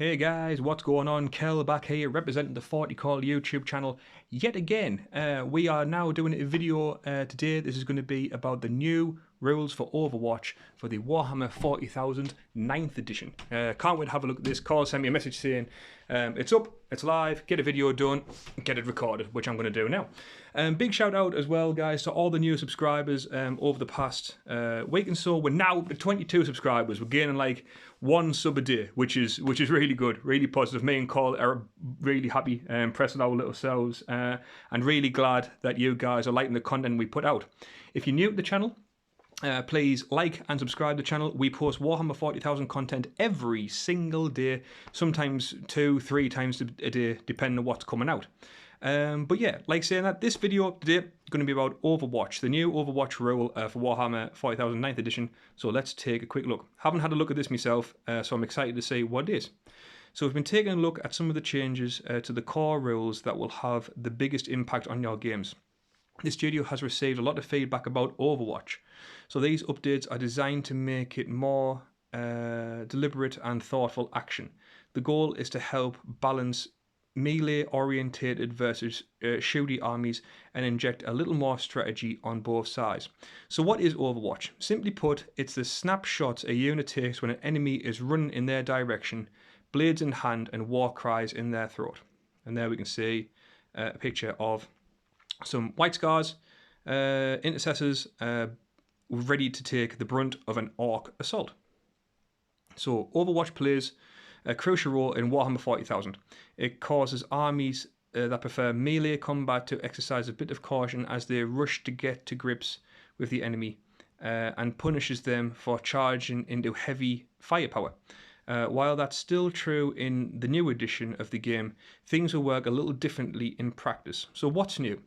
Hey guys, what's going on? Kel back here representing the 40k YouTube channel yet again. We are now doing a video today. This is going to be about the new rules for Overwatch for the Warhammer 40,000 9th edition. Can't wait to have a look at this. Carl sent me a message saying it's up, it's live, get a video done, get it recorded, which I'm going to do now. Big shout out as well, guys, to all the new subscribers over the past week and so. We're now at 22 subscribers. We're gaining like one sub a day, which is really good, really positive. Me and Carl are really happy and pressing our little selves, and really glad that you guys are liking the content we put out. If you're new to the channel, please like and subscribe to the channel. We post Warhammer 40,000 content every single day, sometimes 2-3 times a day, depending on what's coming out. But yeah, like saying that, this video today is going to be about Overwatch, the new Overwatch rule for Warhammer 40,000 9th edition. So let's take a quick look. Haven't had a look at this myself, so I'm excited to see what it is. So we've been taking a look at some of the changes to the core rules that will have the biggest impact on your games. This studio has received a lot of feedback about Overwatch. So these updates are designed to make it more deliberate and thoughtful action. The goal is to help balance melee-orientated versus shooty armies and inject a little more strategy on both sides. So what is Overwatch? Simply put, it's the snapshots a unit takes when an enemy is running in their direction, blades in hand and war cries in their throat. And there we can see a picture of some white scars, intercessors ready to take the brunt of an orc assault. So Overwatch plays a crucial role in Warhammer 40,000. It causes armies that prefer melee combat to exercise a bit of caution as they rush to get to grips with the enemy, and punishes them for charging into heavy firepower. While that's still true in the new edition of the game, things will work a little differently in practice. So what's new?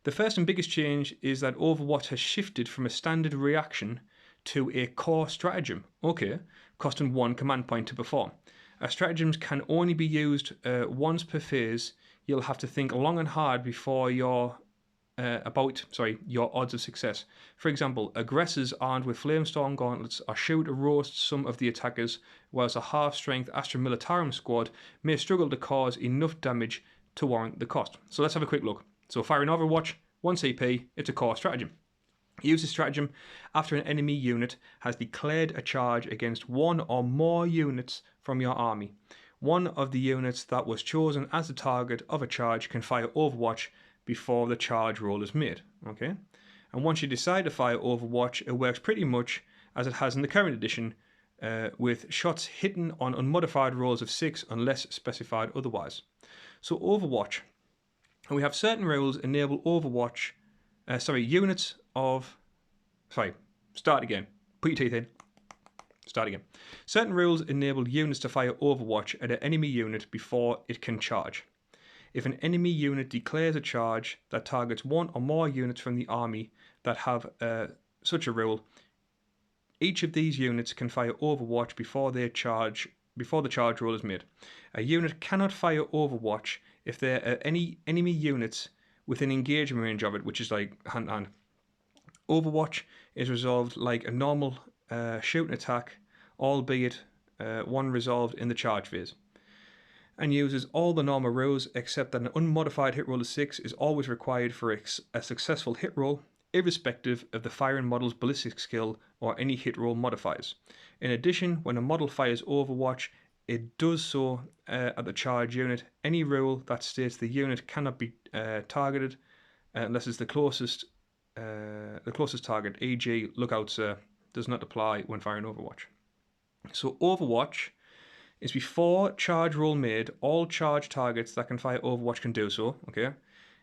The first and biggest change is that Overwatch has shifted from a standard reaction to a core stratagem, costing 1 command point to perform. Stratagems can only be used once per phase. You'll have to think long and hard before your odds of success. For example, aggressors armed with Flamestorm gauntlets are sure to roast some of the attackers, whilst a half-strength Astra Militarum squad may struggle to cause enough damage to warrant the cost. So let's have a quick look. So firing Overwatch, 1 CP, it's a core stratagem. Use this stratagem after an enemy unit has declared a charge against one or more units from your army. One of the units that was chosen as the target of a charge can fire Overwatch before the charge roll is made. Okay, and once you decide to fire Overwatch, it works pretty much as it has in the current edition, with shots hitting on unmodified rolls of 6 unless specified otherwise. So Overwatch, and we have certain rules enable Overwatch, units of, start again, put your teeth in, start again. Certain rules enable units to fire Overwatch at an enemy unit before it can charge. If an enemy unit declares a charge that targets one or more units from the army that have such a rule, each of these units can fire Overwatch before the charge roll is made. A unit cannot fire Overwatch if there are any enemy units within engagement range of it, which is like hand to hand. Overwatch is resolved like a normal shooting attack, albeit one resolved in the charge phase, and uses all the normal rules except that an unmodified hit roll of 6 is always required for a successful hit roll, irrespective of the firing model's ballistic skill or any hit roll modifiers. In addition, when a model fires Overwatch, it does so at the charge unit. Any rule that states the unit cannot be targeted unless it's the closest target, e.g. lookout sir, does not apply when firing Overwatch. So Overwatch is before charge roll made. All charge targets that can fire Overwatch can do so.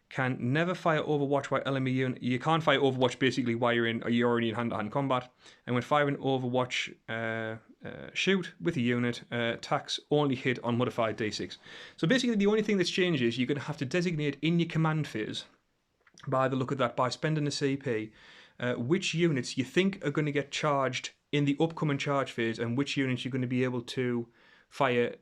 Can never fire Overwatch while enemy unit. You can't fire Overwatch basically while you're already in hand-to-hand combat. And when firing Overwatch, shoot with a unit, attacks only hit on modified D6. So basically, the only thing that's changed is you're going to have to designate in your command phase, by the look of that, by spending a CP, which units you think are going to get charged in the upcoming charge phase, and which units you're going to be able to fire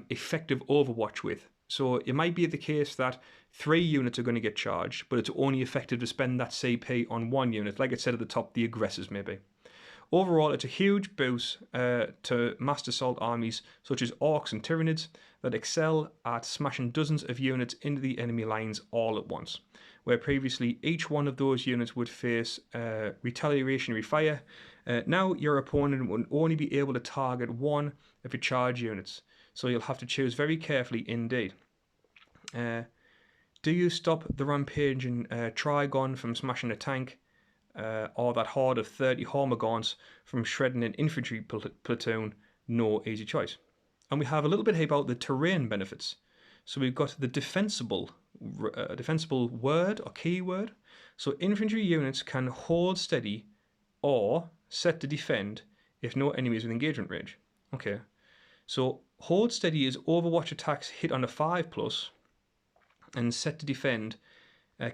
effective Overwatch with. So it might be the case that 3 units are going to get charged, but it's only effective to spend that CP on 1 unit, like it said at the top, the aggressors maybe. Overall, it's a huge boost to mass assault armies such as orcs and tyranids that excel at smashing dozens of units into the enemy lines all at once. Where previously each one of those units would face retaliatory fire, now your opponent would only be able to target one of your charge units, so you'll have to choose very carefully indeed. Do you stop the rampaging Trigon from smashing a tank, or that horde of 30 Hormagaunts from shredding an infantry platoon? No easy choice. And we have a little bit here about the terrain benefits. So we've got the defensible word or keyword. So infantry units can hold steady or set to defend if no enemies with engagement range. Okay, so hold steady is Overwatch attacks hit on a 5+, and set to defend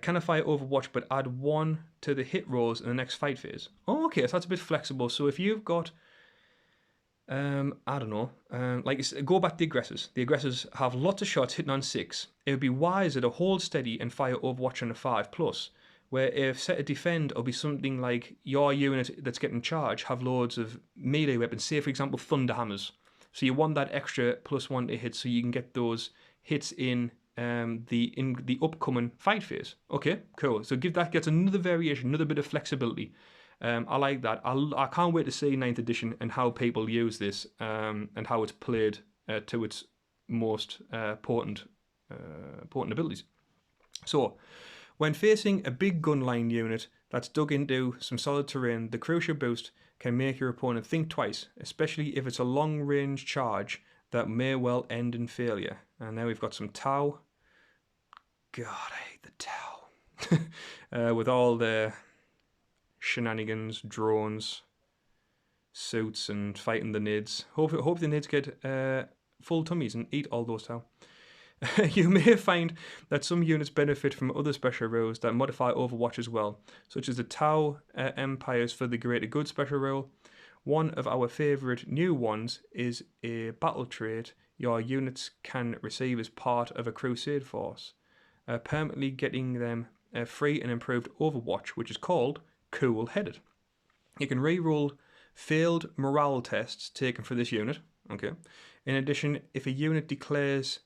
can fire Overwatch but add 1 to the hit rolls in the next fight phase. Oh, okay, so that's a bit flexible. So if you've got I don't know, go back to the aggressors. The aggressors have lots of shots hitting on 6. It would be wiser to hold steady and fire Overwatch on a 5+, where if set to defend, it'll be something like your unit that's getting charged have loads of melee weapons, say for example Thunder Hammers. So you want that extra +1 to hit so you can get those hits in the upcoming fight phase. Okay, cool. So gets another variation, another bit of flexibility. I like that. I can't wait to see 9th edition and how people use this and how it's played to its most potent abilities. So, when facing a big gunline unit that's dug into some solid terrain, the crucial boost can make your opponent think twice, especially if it's a long-range charge that may well end in failure. And now we've got some Tau. God, I hate the Tau. With all the shenanigans, drones, suits, and fighting the nids. Hope the nids get full tummies and eat all those Tau. You may find that some units benefit from other special rules that modify Overwatch as well, such as the Tau Empires for the Greater Good special rule. One of our favourite new ones is a battle trait your units can receive as part of a crusade force, permanently getting them free and improved Overwatch, which is called Cool-Headed. You can re-roll failed morale tests taken for this unit. Okay. In addition, if a unit declares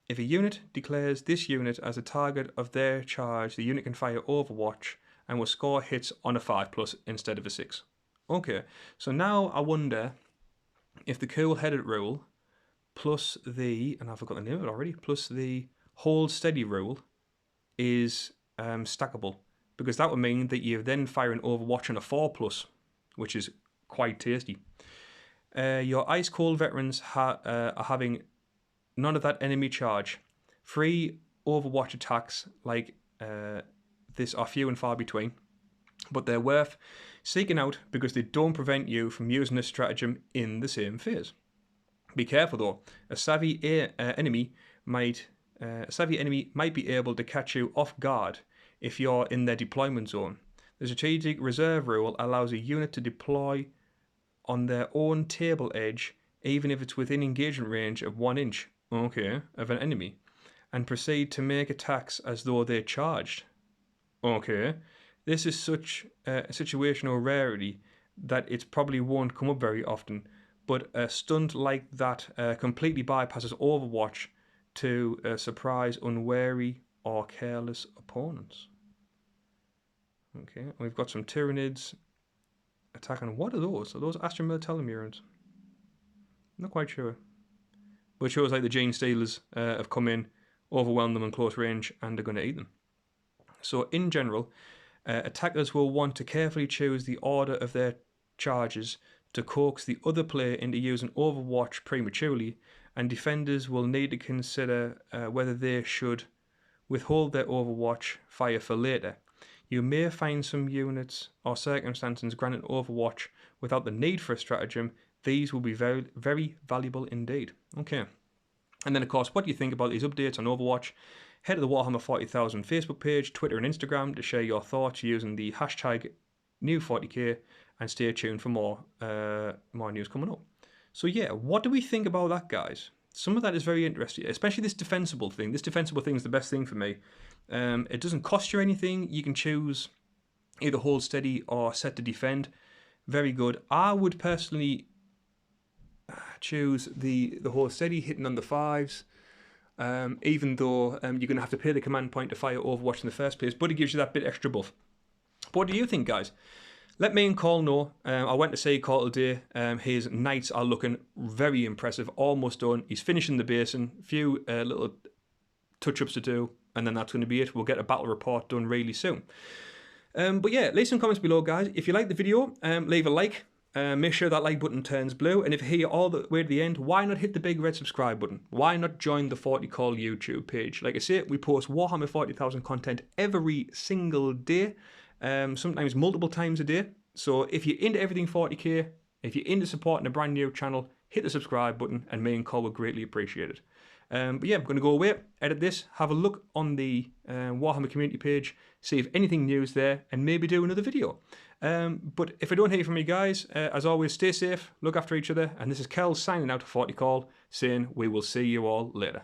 this unit as a target of their charge, the unit can fire Overwatch and will score hits on a 5+ instead of a 6. Okay, so now I wonder if the Cool-Headed rule plus the, and I forgot the name of it already, plus the Hold Steady rule is stackable, because that would mean that you're then firing Overwatch on a 4+, which is quite tasty. Your Ice Cold veterans are having none of that enemy charge. Free Overwatch attacks like this are few and far between, but they're worth seeking out because they don't prevent you from using this stratagem in the same phase. Be careful though, a savvy enemy might be able to catch you off guard if you're in their deployment zone. The strategic reserve rule allows a unit to deploy on their own table edge, even if it's within engagement range of 1 inch, okay, of an enemy, and proceed to make attacks as though they're charged. Okay, this is such a situational rarity that it probably won't come up very often, but a stunt like that completely bypasses Overwatch to surprise unwary or careless opponents. Okay, we've got some Tyranids attacking. What are those? Are those Astromilitalemurans? Not quite sure. But it shows like the Gene Stealers have come in, overwhelmed them in close range, and are going to eat them. So in general, attackers will want to carefully choose the order of their charges to coax the other player into using Overwatch prematurely, and defenders will need to consider whether they should withhold their Overwatch fire for later. You may find some units or circumstances granted Overwatch without the need for a stratagem. These will be very, very valuable indeed. Okay. And then, of course, what do you think about these updates on Overwatch? Head to the Warhammer 40,000 Facebook page, Twitter and Instagram to share your thoughts using the hashtag new40k, and stay tuned for more news coming up. So yeah, what do we think about that, guys? Some of that is very interesting, especially this defensible thing. This defensible thing is the best thing for me. It doesn't cost you anything. You can choose either hold steady or set to defend. very good. I would personally choose the whole steady hitting on the 5s. Even though you're going to have to pay the command point to fire Overwatch in the first place, but it gives you that bit extra buff. But what do you think, guys? Let me and Call know. I went to see Call today. His knights are looking very impressive, almost done. He's finishing the basin, few little touch-ups to do, and then that's going to be it. We'll get a battle report done really soon. But yeah, leave some comments below, guys. If you like the video, leave a like. Make sure that like button turns blue. And if you're here all the way to the end, why not hit the big red subscribe button? Why not join the 40k YouTube page? Like I say, we post Warhammer 40,000 content every single day, sometimes multiple times a day. So if you're into everything 40k, if you're into supporting a brand new channel, hit the subscribe button, and me and Cole would greatly appreciate it. But yeah, I'm going to go away, edit this, have a look on the Warhammer community page, see if anything new is there, and maybe do another video. But if I don't hear from you guys, as always, stay safe, look after each other, and this is Kel signing out to 40call, saying we will see you all later.